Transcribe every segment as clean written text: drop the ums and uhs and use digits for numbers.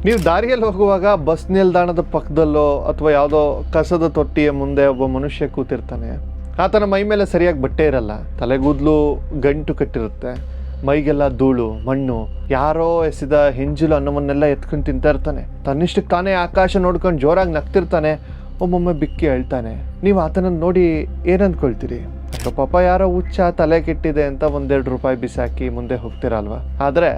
ನೀವು ದಾರಿಯಲ್ಲಿ ಹೋಗುವಾಗ ಬಸ್ ನಿಲ್ದಾಣದ ಪಕ್ಕದಲ್ಲೋ ಅಥವಾ ಯಾವುದೋ ಕಸದ ತೊಟ್ಟಿಯ ಮುಂದೆ ಒಬ್ಬ ಮನುಷ್ಯ ಕೂತಿರ್ತಾನೆ. ಆತನ ಮೈ ಮೇಲೆ ಸರಿಯಾಗಿ ಬಟ್ಟೆ ಇರಲ್ಲ, ತಲೆಗೂದಲು ಗಂಟು ಕಟ್ಟಿರುತ್ತೆ, ಮೈಗೆಲ್ಲ ಧೂಳು ಮಣ್ಣು, ಯಾರೋ ಎಸೆದ ಹಿಂಜಲು ಅನ್ನವನ್ನೆಲ್ಲ ಎತ್ಕೊಂಡು ತಿಂತಾ ಇರ್ತಾನೆ. ತನ್ನಿಷ್ಟಕ್ಕೆ ತಾನೇ ಆಕಾಶ ನೋಡ್ಕೊಂಡು ಜೋರಾಗಿ ನಗ್ತಿರ್ತಾನೆ. ಒಮ್ಮೊಮ್ಮೆ ಬಿಕ್ಕಿ ಹೇಳ್ತಾನೆ. ನೀವು ಆತನನ್ನು ನೋಡಿ ಏನಂದ್ಕೊಳ್ತೀರಿ? ಪಾಪ ಯಾರೋ ಹುಚ್ಚ, ತಲೆ ಕೆಟ್ಟಿದೆ ಅಂತ ಒಂದೆರಡು ರೂಪಾಯಿ ಬಿಸಾಕಿ ಮುಂದೆ ಹೋಗ್ತಿರಲ್ವಾ? ಆದರೆ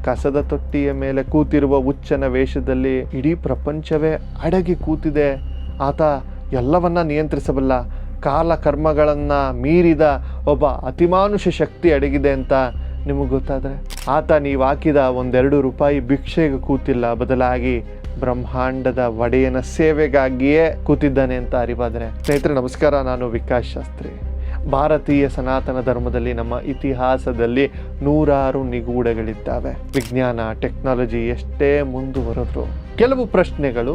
ಕಸದ ತೊಟ್ಟಿಯ ಮೇಲೆ ಕೂತಿರುವ ಹುಚ್ಚನ ವೇಷದಲ್ಲಿ ಇಡೀ ಪ್ರಪಂಚವೇ ಅಡಗಿ ಕೂತಿದೆ. ಆತ ಎಲ್ಲವನ್ನ ನಿಯಂತ್ರಿಸಬಲ್ಲ, ಕಾಲ ಕರ್ಮಗಳನ್ನು ಮೀರಿದ ಒಬ್ಬ ಅತಿಮಾನುಷ ಶಕ್ತಿ ಅಡಗಿದೆ ಅಂತ ನಿಮಗೆ ಗೊತ್ತಾದರೆ, ಆತ ನೀವು ಹಾಕಿದ ಒಂದೆರಡು ರೂಪಾಯಿ ಭಿಕ್ಷೆಗೆ ಕೂತಿಲ್ಲ, ಬದಲಾಗಿ ಬ್ರಹ್ಮಾಂಡದ ಒಡೆಯನ ಸೇವೆಗಾಗಿಯೇ ಕೂತಿದ್ದಾನೆ ಅಂತ ಅರಿವಾದರೆ. ಸ್ನೇಹಿತರೆ ನಮಸ್ಕಾರ, ನಾನು ವಿಕಾಸ್ ಶಾಸ್ತ್ರಿ. ಭಾರತೀಯ ಸನಾತನ ಧರ್ಮದಲ್ಲಿ, ನಮ್ಮ ಇತಿಹಾಸದಲ್ಲಿ ನೂರಾರು ನಿಗೂಢಗಳಿದ್ದಾವೆ. ವಿಜ್ಞಾನ ಟೆಕ್ನಾಲಜಿ ಎಷ್ಟೇ ಮುಂದುವರೆದ್ರು ಕೆಲವು ಪ್ರಶ್ನೆಗಳು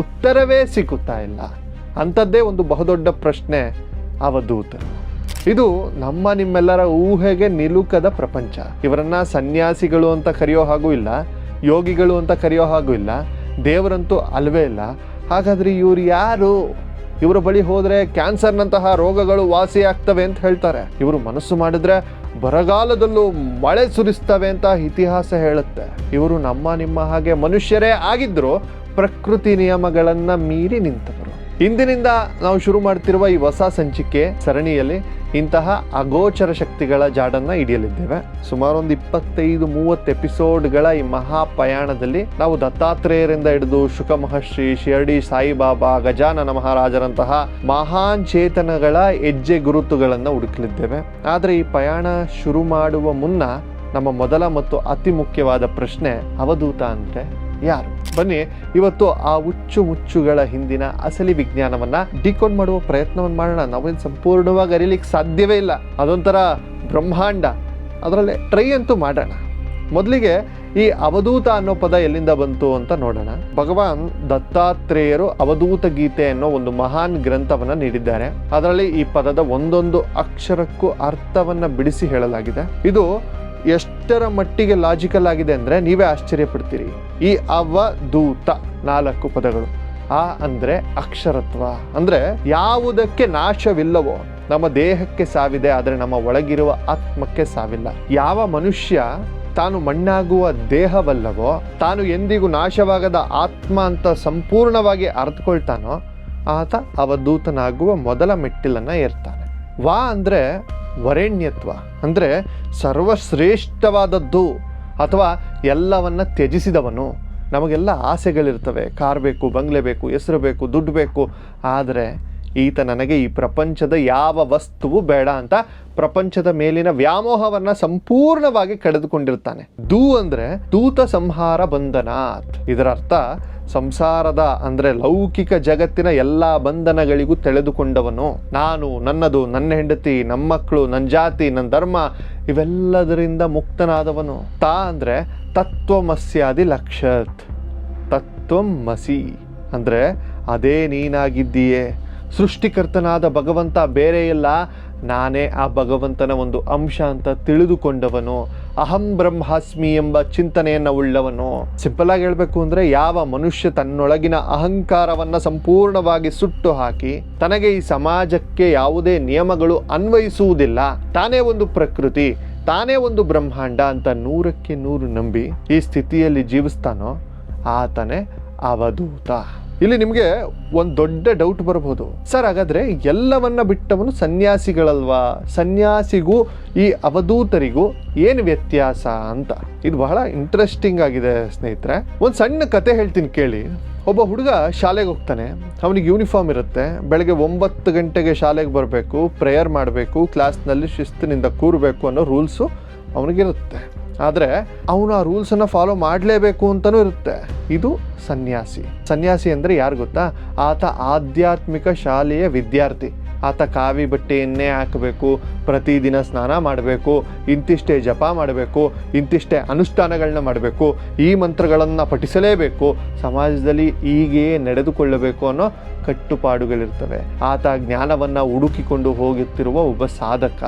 ಉತ್ತರವೇ ಸಿಗುತ್ತಾ ಇಲ್ಲ. ಅಂಥದ್ದೇ ಒಂದು ಬಹುದೊಡ್ಡ ಪ್ರಶ್ನೆ ಅವಧೂತರು. ಇದು ನಮ್ಮ ನಿಮ್ಮೆಲ್ಲರ ಊಹೆಗೆ ನಿಲುಕದ ಪ್ರಪಂಚ. ಇವರನ್ನ ಸನ್ಯಾಸಿಗಳು ಅಂತ ಕರೆಯೋ ಹಾಗೂ ಇಲ್ಲ, ಯೋಗಿಗಳು ಅಂತ ಕರೆಯೋ ಹಾಗೂ ಇಲ್ಲ, ದೇವರಂತೂ ಅಲ್ವೇ ಇಲ್ಲ. ಹಾಗಾದ್ರೆ ಇವ್ರು ಯಾರು? ಇವರ ಬಳಿ ಹೋದರೆ ಕ್ಯಾನ್ಸರ್ನಂತಹ ರೋಗಗಳು ವಾಸಿಯಾಗ್ತವೆ ಅಂತ ಹೇಳ್ತಾರೆ. ಇವರು ಮನಸ್ಸು ಮಾಡಿದ್ರೆ ಬರಗಾಲದಲ್ಲೂ ಮಳೆ ಸುರಿಸ್ತವೆ ಅಂತ ಇತಿಹಾಸ ಹೇಳುತ್ತೆ. ಇವರು ನಮ್ಮ ನಿಮ್ಮ ಹಾಗೆ ಮನುಷ್ಯರೇ ಆಗಿದ್ರು, ಪ್ರಕೃತಿ ನಿಯಮಗಳನ್ನ ಮೀರಿ ನಿಂತವರು. ಇಂದಿನಿಂದ ನಾವು ಶುರು ಮಾಡ್ತಿರುವ ಈ ಹೊಸ ಸಂಚಿಕೆ ಸರಣಿಯಲ್ಲಿ ಇಂತಹ ಅಗೋಚರ ಶಕ್ತಿಗಳ ಜಾಡನ್ನ ಹಿಡಿಯಲಿದ್ದೇವೆ. ಸುಮಾರು ಒಂದು 25-30 ಎಪಿಸೋಡ್ಗಳ ಈ ಮಹಾಪಯಾಣದಲ್ಲಿ ನಾವು ದತ್ತಾತ್ರೇಯರಿಂದ ಹಿಡಿದು ಶುಕ ಮಹರ್ಷಿ, ಶಿರಡಿ ಸಾಯಿಬಾಬಾ, ಗಜಾನನ ಮಹಾರಾಜರಂತಹ ಮಹಾನ್ ಚೇತನಗಳ ಹೆಜ್ಜೆ ಗುರುತುಗಳನ್ನು ಹುಡುಕಲಿದ್ದೇವೆ. ಆದರೆ ಈ ಪಯಣ ಶುರು ಮಾಡುವ ಮುನ್ನ ನಮ್ಮ ಮೊದಲ ಮತ್ತು ಅತಿ ಮುಖ್ಯವಾದ ಪ್ರಶ್ನೆ, ಅವಧೂತ ಅಂದ್ರೆ ಯಾರು? ಬನ್ನಿ ಇವತ್ತು ಆ ಹುಚ್ಚು ಮುಚ್ಚುಗಳ ಹಿಂದಿನ ಅಸಲಿ ವಿಜ್ಞಾನವನ್ನ ಡಿಕೋಡ್ ಮಾಡುವ ಪ್ರಯತ್ನವನ್ನು ಮಾಡೋಣ. ನಾವೇನು ಸಂಪೂರ್ಣವಾಗಿ ಅರಿಲಿಕ್ಕೆ ಸಾಧ್ಯವೇ ಇಲ್ಲ, ಅದೊಂಥರ ಬ್ರಹ್ಮಾಂಡ. ಅದರಲ್ಲೇ ಟ್ರೈ ಅಂತೂ ಮಾಡೋಣ. ಮೊದಲಿಗೆ ಈ ಅವಧೂತ ಅನ್ನೋ ಪದ ಎಲ್ಲಿಂದ ಬಂತು ಅಂತ ನೋಡೋಣ. ಭಗವಾನ್ ದತ್ತಾತ್ರೇಯರು ಅವಧೂತ ಗೀತೆ ಅನ್ನೋ ಒಂದು ಮಹಾನ್ ಗ್ರಂಥವನ್ನ ನೀಡಿದ್ದಾರೆ. ಅದರಲ್ಲಿ ಈ ಪದದ ಒಂದೊಂದು ಅಕ್ಷರಕ್ಕೂ ಅರ್ಥವನ್ನ ಬಿಡಿಸಿ ಹೇಳಲಾಗಿದೆ. ಇದು ಎಷ್ಟರ ಮಟ್ಟಿಗೆ ಲಾಜಿಕಲ್ ಆಗಿದೆ ಅಂದ್ರೆ ನೀವೇ ಆಶ್ಚರ್ಯಪಡ್ತೀರಿ. ಈ ಅವಧೂತ 4 ಪದಗಳು. ಆ ಅಂದ್ರೆ ಅಕ್ಷರತ್ವ, ಅಂದ್ರೆ ಯಾವುದಕ್ಕೆ ನಾಶವಿಲ್ಲವೋ. ನಮ್ಮ ದೇಹಕ್ಕೆ ಸಾವಿದೆ, ಆದರೆ ನಮ್ಮ ಒಳಗಿರುವ ಆತ್ಮಕ್ಕೆ ಸಾವಿಲ್ಲ. ಯಾವ ಮನುಷ್ಯ ತಾನು ಮಣ್ಣಾಗುವ ದೇಹವಲ್ಲವೋ, ತಾನು ಎಂದಿಗೂ ನಾಶವಾಗದ ಆತ್ಮ ಅಂತ ಸಂಪೂರ್ಣವಾಗಿ ಅರ್ಥಕೊಳ್ತಾನೋ, ಆತ ಅವಧೂತನಾಗುವ ಮೊದಲ ಮೆಟ್ಟಿಲನ್ನ ಏರ್ತಾನೆ. ವಾ ಅಂದ್ರೆ ವರೆಣ್ಯತ್ವ, ಅಂದರೆ ಸರ್ವಶ್ರೇಷ್ಠವಾದದ್ದು ಅಥವಾ ಎಲ್ಲವನ್ನ ತ್ಯಜಿಸಿದವನು. ನಮಗೆಲ್ಲ ಆಸೆಗಳಿರ್ತವೆ, ಕಾರ್ ಬೇಕು, ಬಂಗ್ಲೆ ಬೇಕು, ಹೆಸರು ಬೇಕು, ದುಡ್ಡು ಬೇಕು. ಆದರೆ ಈತ ನನಗೆ ಈ ಪ್ರಪಂಚದ ಯಾವ ವಸ್ತುವು ಬೇಡ ಅಂತ ಪ್ರಪಂಚದ ಮೇಲಿನ ವ್ಯಾಮೋಹವನ್ನ ಸಂಪೂರ್ಣವಾಗಿ ಕಳೆದುಕೊಂಡಿರ್ತಾನೆ. ದೂ ಅಂದ್ರೆ ದೂತ ಸಂಹಾರ ಬಂಧನಾತ್. ಇದರ ಅರ್ಥ ಸಂಸಾರದ ಅಂದ್ರೆ ಲೌಕಿಕ ಜಗತ್ತಿನ ಎಲ್ಲಾ ಬಂಧನಗಳಿಗೂ ತೆಳೆದುಕೊಂಡವನು. ನಾನು, ನನ್ನದು, ನನ್ನ ಹೆಂಡತಿ, ನಮ್ಮ ಮಕ್ಕಳು, ನನ್ನ ಜಾತಿ, ನನ್ನ ಧರ್ಮ ಇವೆಲ್ಲದರಿಂದ ಮುಕ್ತನಾದವನು. ತಾ ಅಂದ್ರೆ ತತ್ವಮಸ್ಯಾದಿ ಲಕ್ಷತ್. ತತ್ವಮಸಿ ಅಂದ್ರೆ ಅದೇ ನೀನಾಗಿದ್ದೀಯೇ. ಸೃಷ್ಟಿಕರ್ತನಾದ ಭಗವಂತ ಬೇರೆ ಇಲ್ಲ, ನಾನೇ ಆ ಭಗವಂತನ ಒಂದು ಅಂಶ ಅಂತ ತಿಳಿದುಕೊಂಡವನು. ಅಹಂ ಬ್ರಹ್ಮಾಸ್ಮಿ ಎಂಬ ಚಿಂತನೆಯನ್ನು ಉಳ್ಳವನು. ಸಿಂಪಲ್ ಆಗಿ ಹೇಳ್ಬೇಕು ಅಂದ್ರೆ, ಯಾವ ಮನುಷ್ಯ ತನ್ನೊಳಗಿನ ಅಹಂಕಾರವನ್ನ ಸಂಪೂರ್ಣವಾಗಿ ಸುಟ್ಟು ಹಾಕಿ ತನಗೆ ಈ ಸಮಾಜಕ್ಕೆ ಯಾವುದೇ ನಿಯಮಗಳು ಅನ್ವಯಿಸುವುದಿಲ್ಲ, ತಾನೇ ಒಂದು ಪ್ರಕೃತಿ, ತಾನೇ ಒಂದು ಬ್ರಹ್ಮಾಂಡ ಅಂತ 100ಕ್ಕೆ 100 ನಂಬಿ ಈ ಸ್ಥಿತಿಯಲ್ಲಿ ಜೀವಿಸ್ತಾನೋ ಆತನೇ ಅವಧೂತ. ಇಲ್ಲಿ ನಿಮಗೆ ಒಂದು ದೊಡ್ಡ ಡೌಟ್ ಬರಬಹುದು, ಸರ್ ಹಾಗಾದ್ರೆ ಎಲ್ಲವನ್ನ ಬಿಟ್ಟವನು ಸನ್ಯಾಸಿಗಳಲ್ವಾ? ಸನ್ಯಾಸಿಗೂ ಈ ಅವಧೂತರಿಗೂ ಏನು ವ್ಯತ್ಯಾಸ ಅಂತ. ಇದು ಬಹಳ ಇಂಟ್ರೆಸ್ಟಿಂಗ್ ಆಗಿದೆ ಸ್ನೇಹಿತರೆ. ಒಂದು ಸಣ್ಣ ಕತೆ ಹೇಳ್ತೀನಿ ಕೇಳಿ. ಒಬ್ಬ ಹುಡುಗ ಶಾಲೆಗೆ ಹೋಗ್ತಾನೆ, ಅವನಿಗೆ ಯೂನಿಫಾರ್ಮ್ ಇರುತ್ತೆ. ಬೆಳಗ್ಗೆ 9 ಗಂಟೆಗೆ ಶಾಲೆಗೆ ಬರಬೇಕು, ಪ್ರೇಯರ್ ಮಾಡಬೇಕು, ಕ್ಲಾಸ್ನಲ್ಲಿ ಶಿಸ್ತಿನಿಂದ ಕೂರಬೇಕು ಅನ್ನೋ ರೂಲ್ಸು ಅವನಿಗಿರುತ್ತೆ. ಆದರೆ ಅವನು ಆ ರೂಲ್ಸನ್ನು ಫಾಲೋ ಮಾಡಲೇಬೇಕು ಅಂತಲೂ ಇರುತ್ತೆ. ಇದು ಸನ್ಯಾಸಿ. ಸನ್ಯಾಸಿ ಅಂದರೆ ಯಾರು ಗೊತ್ತಾ? ಆತ ಆಧ್ಯಾತ್ಮಿಕ ಶಾಲೆಯ ವಿದ್ಯಾರ್ಥಿ. ಆತ ಕಾವಿ ಬಟ್ಟೆಯನ್ನೇ ಹಾಕಬೇಕು, ಪ್ರತಿದಿನ ಸ್ನಾನ ಮಾಡಬೇಕು, ಇಂತಿಷ್ಟೇ ಜಪ ಮಾಡಬೇಕು, ಇಂತಿಷ್ಟೇ ಅನುಷ್ಠಾನಗಳನ್ನ ಮಾಡಬೇಕು, ಈ ಮಂತ್ರಗಳನ್ನು ಪಠಿಸಲೇಬೇಕು, ಸಮಾಜದಲ್ಲಿ ಹೀಗೆ ನಡೆದುಕೊಳ್ಳಬೇಕು ಅನ್ನೋ ಕಟ್ಟುಪಾಡುಗಳಿರ್ತವೆ. ಆತ ಜ್ಞಾನವನ್ನು ಹುಡುಕಿಕೊಂಡು ಹೋಗುತ್ತಿರುವ ಒಬ್ಬ ಸಾಧಕ.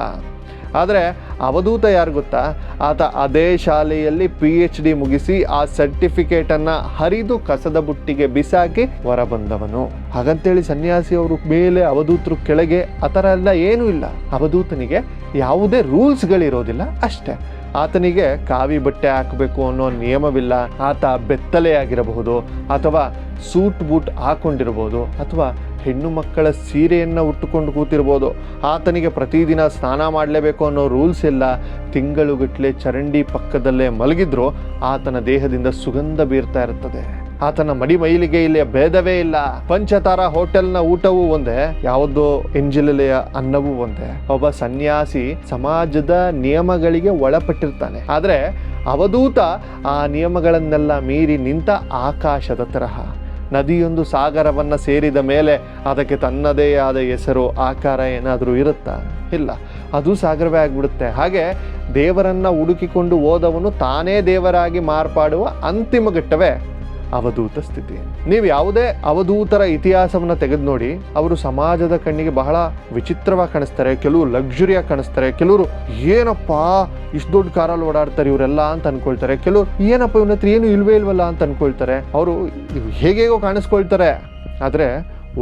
ಆದರೆ ಅವಧೂತ ಯಾರು ಗೊತ್ತಾ, ಆತ ಅದೇ ಶಾಲೆಯಲ್ಲಿ PhD ಮುಗಿಸಿ ಆ ಸರ್ಟಿಫಿಕೇಟನ್ನು ಹರಿದು ಕಸದ ಬುಟ್ಟಿಗೆ ಬಿಸಾಕಿ ಹೊರ ಬಂದವನು. ಹಾಗಂತೇಳಿ ಸನ್ಯಾಸಿ ಅವರು ಮೇಲೆ, ಅವಧೂತರು ಕೆಳಗೆ, ಆ ಥರ ಎಲ್ಲ ಏನೂ ಇಲ್ಲ. ಅವಧೂತನಿಗೆ ಯಾವುದೇ ರೂಲ್ಸ್ಗಳಿರೋದಿಲ್ಲ ಅಷ್ಟೇ. ಆತನಿಗೆ ಕಾವಿ ಬಟ್ಟೆ ಹಾಕಬೇಕು ಅನ್ನೋ ನಿಯಮವಿಲ್ಲ. ಆತ ಬೆತ್ತಲೆ ಆಗಿರಬಹುದು, ಅಥವಾ ಸೂಟ್ ಬೂಟ್ ಹಾಕೊಂಡಿರ್ಬೋದು, ಅಥವಾ ಹೆಣ್ಣು ಮಕ್ಕಳ ಸೀರೆಯನ್ನು ಉಟ್ಟುಕೊಂಡು ಕೂತಿರ್ಬೋದು. ಆತನಿಗೆ ಪ್ರತಿದಿನ ಸ್ನಾನ ಮಾಡಲೇಬೇಕು ಅನ್ನೋ ರೂಲ್ಸ್ ಇಲ್ಲ. ತಿಂಗಳುಗಟ್ಟಲೆ ಚರಂಡಿ ಪಕ್ಕದಲ್ಲೇ ಮಲಗಿದ್ರು ಆತನ ದೇಹದಿಂದ ಸುಗಂಧ ಬೀರ್ತಾ ಇರುತ್ತದೆ. ಆತನ ಮೈಲಿಗೆ ಇಲ್ಲಿ ಭೇದವೇ ಇಲ್ಲ. ಪಂಚತಾರ ಹೋಟೆಲ್ನ ಊಟವೂ ಒಂದೇ, ಯಾವುದೋ ಎಂಜಿಲೆಲೆಯ ಅನ್ನವೂ ಒಂದೇ. ಒಬ್ಬ ಸನ್ಯಾಸಿ ಸಮಾಜದ ನಿಯಮಗಳಿಗೆ ಒಳಪಟ್ಟಿರ್ತಾನೆ. ಆದರೆ ಅವಧೂತ ಆ ನಿಯಮಗಳನ್ನೆಲ್ಲ ಮೀರಿ ನಿಂತ ಆಕಾಶದ ತರಹ. ನದಿಯೊಂದು ಸಾಗರವನ್ನು ಸೇರಿದ ಮೇಲೆ ಅದಕ್ಕೆ ತನ್ನದೇ ಆದ ಹೆಸರು, ಆಕಾರ ಏನಾದರೂ ಇರುತ್ತಾ? ಇಲ್ಲ, ಅದು ಸಾಗರವೇ ಆಗಿಬಿಡುತ್ತೆ. ಹಾಗೆ ದೇವರನ್ನು ಹುಡುಕಿಕೊಂಡು ಹೋದವನು ತಾನೇ ದೇವರಾಗಿ ಮಾರ್ಪಾಡುವ ಅಂತಿಮ ಘಟ್ಟವೇ ಅವಧೂತ ಸ್ಥಿತಿ. ನೀವು ಯಾವುದೇ ಅವಧೂತರ ಇತಿಹಾಸವನ್ನು ತೆಗೆದು ನೋಡಿ, ಅವರು ಸಮಾಜದ ಕಣ್ಣಿಗೆ ಬಹಳ ವಿಚಿತ್ರವಾಗಿ ಕಾಣಿಸ್ತಾರೆ. ಕೆಲವರು ಲಕ್ಸುರಿಯಾಗಿ ಕಾಣಿಸ್ತಾರೆ, ಕೆಲವರು ಏನಪ್ಪ ಇಷ್ಟು ದೊಡ್ಡ ಕಾರಲ್ಲಿ ಓಡಾಡ್ತಾರೆ ಇವರೆಲ್ಲ ಅಂತ ಅನ್ಕೊಳ್ತಾರೆ, ಕೆಲವರು ಏನಪ್ಪ ಇವನ ಹತ್ರ ಏನು ಇಲ್ವೇ ಇಲ್ವಲ್ಲ ಅಂತ ಅನ್ಕೊಳ್ತಾರೆ. ಅವರು ಹೇಗೇಗೋ ಕಾಣಿಸ್ಕೊಳ್ತಾರೆ, ಆದರೆ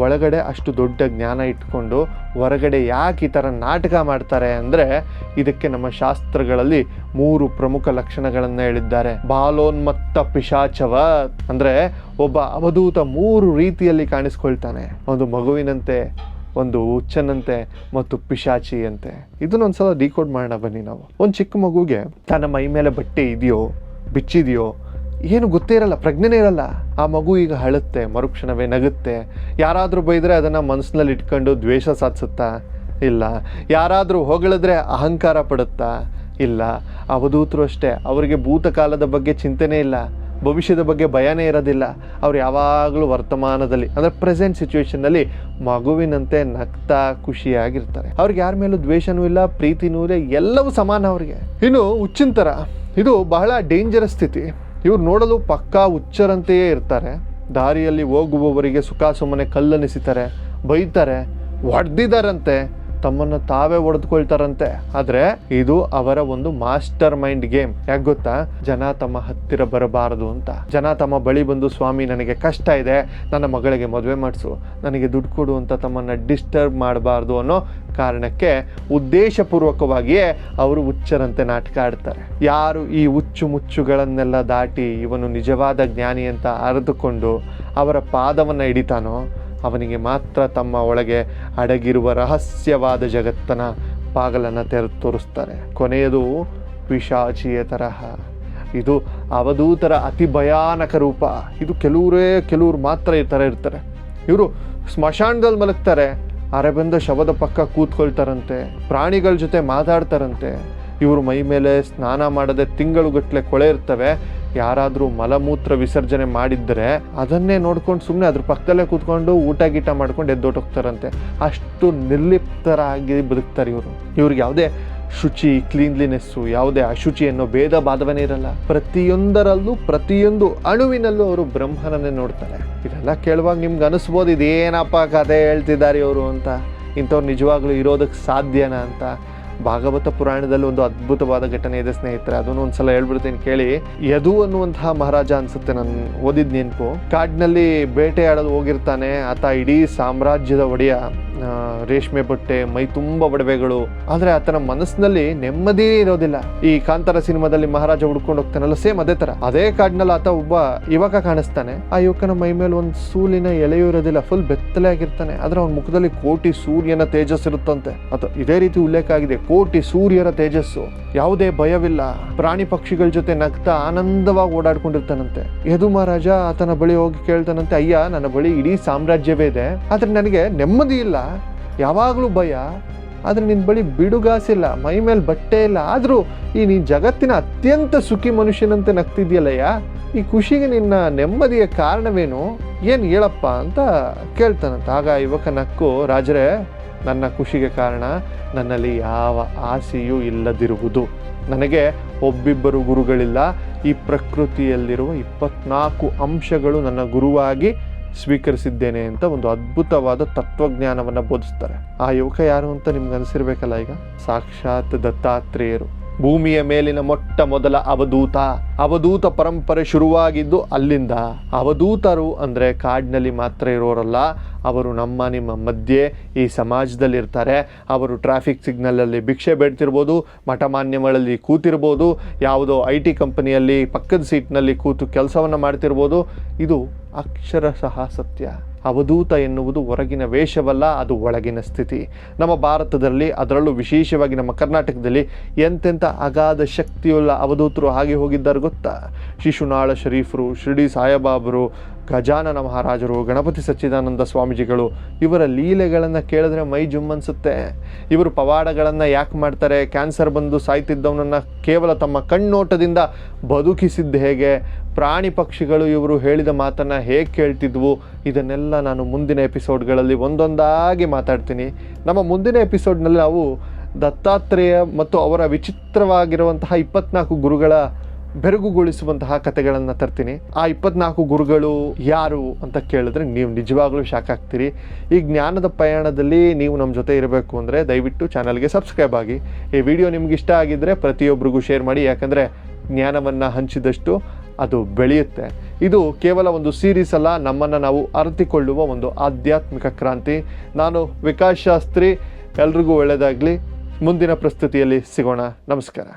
ಒಳಗಡೆ ಅಷ್ಟು ದೊಡ್ಡ ಜ್ಞಾನ ಇಟ್ಕೊಂಡು ಹೊರಗಡೆ ಯಾಕೆ ಈ ಥರ ನಾಟಕ ಮಾಡ್ತಾರೆ ಅಂದರೆ, ಇದಕ್ಕೆ ನಮ್ಮ ಶಾಸ್ತ್ರಗಳಲ್ಲಿ 3 ಪ್ರಮುಖ ಲಕ್ಷಣಗಳನ್ನು ಹೇಳಿದ್ದಾರೆ. ಬಾಲೋನ್ಮತ್ತ ಪಿಶಾಚವ ಅಂದರೆ ಒಬ್ಬ ಅವಧೂತ 3 ರೀತಿಯಲ್ಲಿ ಕಾಣಿಸ್ಕೊಳ್ತಾನೆ. ಒಂದು ಮಗುವಿನಂತೆ, ಒಂದು ಹುಚ್ಚನಂತೆ ಮತ್ತು ಪಿಶಾಚಿಯಂತೆ. ಇದನ್ನೊಂದ್ಸಲ ಡಿಕೋಡ್ ಮಾಡೋಣ ಬನ್ನಿ ನಾವು. ಒಂದು ಚಿಕ್ಕ ಮಗುಗೆ ತನ್ನ ಮೈ ಮೇಲೆ ಬಟ್ಟೆ ಇದೆಯೋ ಬಿಚ್ಚಿದೆಯೋ ಏನು ಗೊತ್ತೇ ಇರಲ್ಲ, ಪ್ರಜ್ಞೆನೇ ಇರಲ್ಲ. ಆ ಮಗು ಈಗ ಅಳುತ್ತೆ, ಮರುಕ್ಷಣವೇ ನಗುತ್ತೆ. ಯಾರಾದರೂ ಬೈದರೆ ಅದನ್ನು ಮನಸ್ಸಿನಲ್ಲಿ ಇಟ್ಕೊಂಡು ದ್ವೇಷ ಸಾಧಿಸುತ್ತಾ? ಇಲ್ಲ. ಯಾರಾದರೂ ಹೊಗಳಿದ್ರೆ ಅಹಂಕಾರ ಪಡುತ್ತಾ? ಇಲ್ಲ. ಅವಧೂತರು ಅಷ್ಟೇ, ಅವರಿಗೆ ಭೂತಕಾಲದ ಬಗ್ಗೆ ಚಿಂತೆನೇ ಇಲ್ಲ, ಭವಿಷ್ಯದ ಬಗ್ಗೆ ಭಯನೇ ಇರೋದಿಲ್ಲ. ಅವ್ರು ಯಾವಾಗಲೂ ವರ್ತಮಾನದಲ್ಲಿ ಅಂದರೆ ಪ್ರೆಸೆಂಟ್ ಸಿಚುವೇಶನ್ನಲ್ಲಿ ಮಗುವಿನಂತೆ ನಗ್ತಾ ಖುಷಿಯಾಗಿರ್ತಾರೆ. ಅವ್ರಿಗೆ ಯಾರ ಮೇಲೂ ದ್ವೇಷನೂ ಇಲ್ಲ, ಪ್ರೀತಿನೂ ಇಲ್ಲ, ಎಲ್ಲವೂ ಸಮಾನ ಅವ್ರಿಗೆ. ಇನ್ನು ಹುಚ್ಚಿನ ಥರ, ಇದು ಬಹಳ ಡೇಂಜರಸ್ ಸ್ಥಿತಿ. ಇವ್ರು ನೋಡಲು ಪಕ್ಕಾ ಹುಚ್ಚರಂತೆಯೇ ಇರ್ತಾರೆ. ದಾರಿಯಲ್ಲಿ ಹೋಗುವವರಿಗೆ ಸುಖ ಸುಮ್ಮನೆ ಕಲ್ಲನಿಸಿತಾರೆ, ಬೈತಾರೆ, ಹೊಡೆದಿದ್ದಾರಂತೆ, ತಮ್ಮನ್ನು ತಾವೇ ಹೊಡೆದುಕೊಳ್ತಾರಂತೆ. ಆದರೆ ಇದು ಅವರ ಒಂದು ಮಾಸ್ಟರ್ ಮೈಂಡ್ ಗೇಮ್. ಯಾಕೆ ಗೊತ್ತಾ? ಜನ ತಮ್ಮ ಹತ್ತಿರ ಬರಬಾರದು ಅಂತ. ಜನ ತಮ್ಮ ಬಳಿ ಬಂದು, ಸ್ವಾಮಿ ನನಗೆ ಕಷ್ಟ ಇದೆ, ನನ್ನ ಮಗಳಿಗೆ ಮದುವೆ ಮಾಡಿಸು, ನನಗೆ ದುಡ್ಡು ಕೊಡು ಅಂತ ತಮ್ಮನ್ನು ಡಿಸ್ಟರ್ಬ್ ಮಾಡಬಾರ್ದು ಅನ್ನೋ ಕಾರಣಕ್ಕೆ ಉದ್ದೇಶಪೂರ್ವಕವಾಗಿಯೇ ಅವರು ಹುಚ್ಚರಂತೆ ನಾಟಕ ಆಡ್ತಾರೆ. ಯಾರು ಈ ಹುಚ್ಚು ಮುಚ್ಚುಗಳನ್ನೆಲ್ಲ ದಾಟಿ ಇವನು ನಿಜವಾದ ಜ್ಞಾನಿ ಅಂತ ಅರಿತುಕೊಂಡು ಅವರ ಪಾದವನ್ನು ಹಿಡಿತಾನೋ ಅವನಿಗೆ ಮಾತ್ರ ತಮ್ಮ ಒಳಗೆ ಅಡಗಿರುವ ರಹಸ್ಯವಾದ ಜಗತ್ತನ ಬಾಗಲನ್ನು ತೋರಿಸ್ತಾರೆ. ಕೊನೆಯದು ಪಿಶಾಚಿಯ ತರಹ. ಇದು ಅವಧೂತರ ಅತಿ ಭಯಾನಕ ರೂಪ. ಇದು ಕೆಲವರು ಮಾತ್ರ ಈ ಥರ ಇರ್ತಾರೆ. ಇವರು ಸ್ಮಶಾನದಲ್ಲಿ ಮಲಗ್ತಾರೆ, ಅರೆಬೆಂದ ಶವದ ಪಕ್ಕ ಕೂತ್ಕೊಳ್ತಾರಂತೆ, ಪ್ರಾಣಿಗಳ ಜೊತೆ ಮಾತಾಡ್ತಾರಂತೆ. ಇವರು ಮೈ ಮೇಲೆ ಸ್ನಾನ ಮಾಡದೆ ತಿಂಗಳುಗಟ್ಟಲೆ ಕೊಳೆ ಇರ್ತವೆ. ಯಾರಾದರೂ ಮಲಮೂತ್ರ ವಿಸರ್ಜನೆ ಮಾಡಿದ್ದರೆ ಅದನ್ನೇ ನೋಡ್ಕೊಂಡು ಸುಮ್ಮನೆ ಅದ್ರ ಪಕ್ಕದಲ್ಲೇ ಕೂತ್ಕೊಂಡು ಊಟ ಗೀಟ ಮಾಡ್ಕೊಂಡು ಎದ್ದೋಟೋಗ್ತಾರಂತೆ. ಅಷ್ಟು ನಿರ್ಲಿಪ್ತರಾಗಿ ಬದುಕ್ತಾರೆ ಇವರು. ಇವ್ರಿಗೆ ಯಾವುದೇ ಶುಚಿ, ಕ್ಲೀನ್ಲಿನೆಸ್ಸು, ಯಾವುದೇ ಅಶುಚಿ ಅನ್ನೋ ಭೇದ ಭಾದವನೇ ಇರಲ್ಲ. ಪ್ರತಿಯೊಂದರಲ್ಲೂ, ಪ್ರತಿಯೊಂದು ಅಣುವಿನಲ್ಲೂ ಅವರು ಬ್ರಹ್ಮನನ್ನೇ ನೋಡ್ತಾರೆ. ಇದೆಲ್ಲ ಕೇಳುವಾಗ ನಿಮ್ಗೆ ಅನಿಸ್ಬೋದು, ಇದೇನಪ್ಪ ಕಥೆ ಹೇಳ್ತಿದ್ದಾರೆ ಇವರು ಅಂತ. ಇಂಥವ್ರು ನಿಜವಾಗ್ಲೂ ಇರೋದಕ್ಕೆ ಸಾಧ್ಯನಾ ಅಂತ. ಭಾಗವತ ಪುರಾಣದಲ್ಲಿ ಒಂದು ಅದ್ಭುತವಾದ ಘಟನೆ ಇದೆ ಸ್ನೇಹಿತರೆ, ಅದನ್ನು ಒಂದ್ಸಲ ಹೇಳ್ಬಿಡ್ತೀನಿ ಕೇಳಿ. ಯದು ಅನ್ನುವಂತಹ ಮಹಾರಾಜ ಅನ್ಸುತ್ತೆ, ನಾನು ಓದಿದ ನೆನಪು. ಕಾಡಿನಲ್ಲಿ ಬೇಟೆಯಾಡಲು ಹೋಗಿರ್ತಾನೆ ಆತ. ಇಡೀ ಸಾಮ್ರಾಜ್ಯದ ಒಡೆಯ, ರೇಷ್ಮೆ ಬಟ್ಟೆ, ಮೈ ತುಂಬ ಒಡವೆಗಳು. ಆದರೆ ಆತನ ಮನಸ್ಸಿನಲ್ಲಿ ನೆಮ್ಮದಿ ಇರೋದಿಲ್ಲ. ಈ ಕಾಂತಾರ ಸಿನಿಮಾದಲ್ಲಿ ಮಹಾರಾಜ ಹುಡ್ಕೊಂಡು ಹೋಗ್ತಾನಲ್ಲ, ಸೇಮ್ ಅದೇ ತರ. ಅದೇ ಕಾಡಿನಲ್ಲಿ ಆತ ಒಬ್ಬ ಯುವಕ ಕಾಣಿಸ್ತಾನೆ. ಆ ಯುವಕನ ಮೈ ಮೇಲೆ ಒಂದು ಸೂಲಿನ ಎಲೆಯೂ ಇರೋದಿಲ್ಲ, ಫುಲ್ ಬೆತ್ತಲೆ ಆಗಿರ್ತಾನೆ. ಆದ್ರೆ ಅವನ ಮುಖದಲ್ಲಿ ಕೋಟಿ ಸೂರ್ಯನ ತೇಜಸ್ ಇರುತ್ತಂತೆ. ಅಥವಾ ಇದೇ ರೀತಿ ಉಲ್ಲೇಖ ಆಗಿದೆ, ಕೋಟಿ ಸೂರ್ಯರ ತೇಜಸ್ಸು, ಯಾವುದೇ ಭಯವಿಲ್ಲ, ಪ್ರಾಣಿ ಪಕ್ಷಿಗಳ ಜೊತೆ ನಗ್ತಾ ಆನಂದವಾಗಿ ಓಡಾಡ್ಕೊಂಡಿರ್ತಾನಂತೆ. ಯದು ಮಹಾರಾಜ ಆತನ ಬಳಿ ಹೋಗಿ ಕೇಳ್ತಾನಂತೆ, ಅಯ್ಯ ನನ್ನ ಬಳಿ ಇಡೀ ಸಾಮ್ರಾಜ್ಯವೇ ಇದೆ, ಆದ್ರೆ ನನಗೆ ನೆಮ್ಮದಿ ಇಲ್ಲ, ಯಾವಾಗಲೂ ಭಯ. ಆದ್ರೆ ನಿನ್ನ ಬಳಿ ಬಿಡುಗಾಸಿಲ್ಲ, ಮೈ ಮೇಲೆ ಬಟ್ಟೆ ಇಲ್ಲ, ಆದ್ರೂ ಈ ನೀನ್ ಜಗತ್ತಿನ ಅತ್ಯಂತ ಸುಖಿ ಮನುಷ್ಯನಂತೆ ನಗ್ತಿದ್ಯಲ್ಲಯ್ಯ, ಈ ಖುಷಿಗೆ ನಿನ್ನ ನೆಮ್ಮದಿಯ ಕಾರಣವೇನು, ಏನು ಹೇಳಪ್ಪ ಅಂತ ಕೇಳ್ತಾನಂತ. ಆಗ ಯುವಕ ನಕ್ಕು, ರಾಜರೇ ನನ್ನ ಖುಷಿಗೆ ಕಾರಣ ನನ್ನಲ್ಲಿ ಯಾವ ಆಸೆಯೂ ಇಲ್ಲದಿರುವುದು. ನನಗೆ ಒಬ್ಬಿಬ್ಬರು ಗುರುಗಳಿಲ್ಲ. ಈ ಪ್ರಕೃತಿಯಲ್ಲಿರುವ 24 ಅಂಶಗಳು ನನ್ನ ಗುರುವಾಗಿ ಸ್ವೀಕರಿಸಿದ್ದೇನೆ ಅಂತ ಒಂದು ಅದ್ಭುತವಾದ ತತ್ವಜ್ಞಾನವನ್ನು ಬೋಧಿಸ್ತಾರೆ. ಆ ಯುವಕ ಯಾರು ಅಂತ ನಿಮ್ಗೆ ಅನಿಸಿರ್ಬೇಕಲ್ಲ ಈಗ, ಸಾಕ್ಷಾತ್ ದತ್ತಾತ್ರೇಯರು. ಭೂಮಿಯ ಮೇಲಿನ ಮೊಟ್ಟ ಮೊದಲ ಅವಧೂತ ಪರಂಪರೆ ಶುರುವಾಗಿದ್ದು ಅಲ್ಲಿಂದ. ಅವಧೂತರು ಅಂದರೆ ಕಾಡಿನಲ್ಲಿ ಮಾತ್ರ ಇರೋರಲ್ಲ, ಅವರು ನಿಮ್ಮ ಮಧ್ಯೆ ಈ ಸಮಾಜದಲ್ಲಿ ಇರ್ತಾರೆ. ಅವರು ಟ್ರಾಫಿಕ್ ಸಿಗ್ನಲಲ್ಲಿ ಭಿಕ್ಷೆ ಬೇಡ್ತಿರ್ಬೋದು, ಮಠಮಾನ್ಯಗಳಲ್ಲಿ ಕೂತಿರ್ಬೋದು, ಯಾವುದೋ IT ಕಂಪನಿಯಲ್ಲಿ ಪಕ್ಕದ ಸೀಟ್ನಲ್ಲಿ ಕೂತು ಕೆಲಸವನ್ನು ಮಾಡ್ತಿರ್ಬೋದು. ಇದು ಅಕ್ಷರಶಃ ಸತ್ಯ. ಅವಧೂತ ಎನ್ನುವುದು ಹೊರಗಿನ ವೇಷವಲ್ಲ, ಅದು ಒಳಗಿನ ಸ್ಥಿತಿ. ನಮ್ಮ ಭಾರತದಲ್ಲಿ, ಅದರಲ್ಲೂ ವಿಶೇಷವಾಗಿ ನಮ್ಮ ಕರ್ನಾಟಕದಲ್ಲಿ ಎಂತೆಂಥ ಅಗಾಧ ಶಕ್ತಿಯುಳ್ಳ ಅವಧೂತರು ಹಾಗೆ ಹೋಗಿದ್ದಾರೆ ಗೊತ್ತಾ? ಶಿಶುನಾಳ ಶರೀಫರು, ಶಿರ್ಡಿ ಸಾಯಿಬಾಬರು, ಗಜಾನನ ಮಹಾರಾಜರು, ಗಣಪತಿ ಸಚ್ಚಿದಾನಂದ ಸ್ವಾಮೀಜಿಗಳು, ಇವರ ಲೀಲೆಗಳನ್ನು ಕೇಳಿದ್ರೆ ಮೈ ಜುಮ್ಮನ್ಸುತ್ತೆ. ಇವರು ಪವಾಡಗಳನ್ನು ಯಾಕೆ ಮಾಡ್ತಾರೆ? ಕ್ಯಾನ್ಸರ್ ಬಂದು ಸಾಯ್ತಿದ್ದವನನ್ನು ಕೇವಲ ತಮ್ಮ ಕಣ್ಣೋಟದಿಂದ ಬದುಕಿಸಿದ್ದು ಹೇಗೆ? ಪ್ರಾಣಿ ಪಕ್ಷಿಗಳು ಇವರು ಹೇಳಿದ ಮಾತನ್ನು ಹೇಗೆ ಕೇಳ್ತಿದ್ವು? ಇದನ್ನೆಲ್ಲ ನಾನು ಮುಂದಿನ ಎಪಿಸೋಡ್ಗಳಲ್ಲಿ ಒಂದೊಂದಾಗಿ ಮಾತಾಡ್ತೀನಿ. ನಮ್ಮ ಮುಂದಿನ ಎಪಿಸೋಡ್ನಲ್ಲಿ ನಾವು ದತ್ತಾತ್ರೇಯ ಮತ್ತು ಅವರ ವಿಚಿತ್ರವಾಗಿರುವಂತಹ 24 ಗುರುಗಳ ಬೆರಗುಗೊಳಿಸುವಂತಹ ಕಥೆಗಳನ್ನು ತರ್ತೀನಿ. ಆ 24 ಗುರುಗಳು ಯಾರು ಅಂತ ಕೇಳಿದ್ರೆ ನೀವು ನಿಜವಾಗ್ಲೂ ಶಾಕ್ ಆಗ್ತೀರಿ. ಈ ಜ್ಞಾನದ ಪ್ರಯಾಣದಲ್ಲಿ ನೀವು ನಮ್ಮ ಜೊತೆ ಇರಬೇಕು ಅಂದರೆ ದಯವಿಟ್ಟು ಚಾನಲ್ಗೆ ಸಬ್ಸ್ಕ್ರೈಬ್ ಆಗಿ. ಈ ವಿಡಿಯೋ ನಿಮ್ಗೆ ಇಷ್ಟ ಆಗಿದ್ದರೆ ಪ್ರತಿಯೊಬ್ಬರಿಗೂ ಶೇರ್ ಮಾಡಿ, ಯಾಕಂದರೆ ಜ್ಞಾನವನ್ನು ಹಂಚಿದಷ್ಟು ಅದು ಬೆಳೆಯುತ್ತೆ. ಇದು ಕೇವಲ ಒಂದು ಸೀರೀಸ್ ಅಲ್ಲ, ನಮ್ಮನ್ನು ನಾವು ಅರಿತುಕೊಳ್ಳುವ ಒಂದು ಆಧ್ಯಾತ್ಮಿಕ ಕ್ರಾಂತಿ. ನಾನು ವಿಕಾಸ್ ಶಾಸ್ತ್ರಿ. ಎಲ್ರಿಗೂ ಒಳ್ಳೆಯದಾಗಲಿ. ಮುಂದಿನ ಪ್ರಸ್ತುತಿಯಲ್ಲಿ ಸಿಗೋಣ. ನಮಸ್ಕಾರ.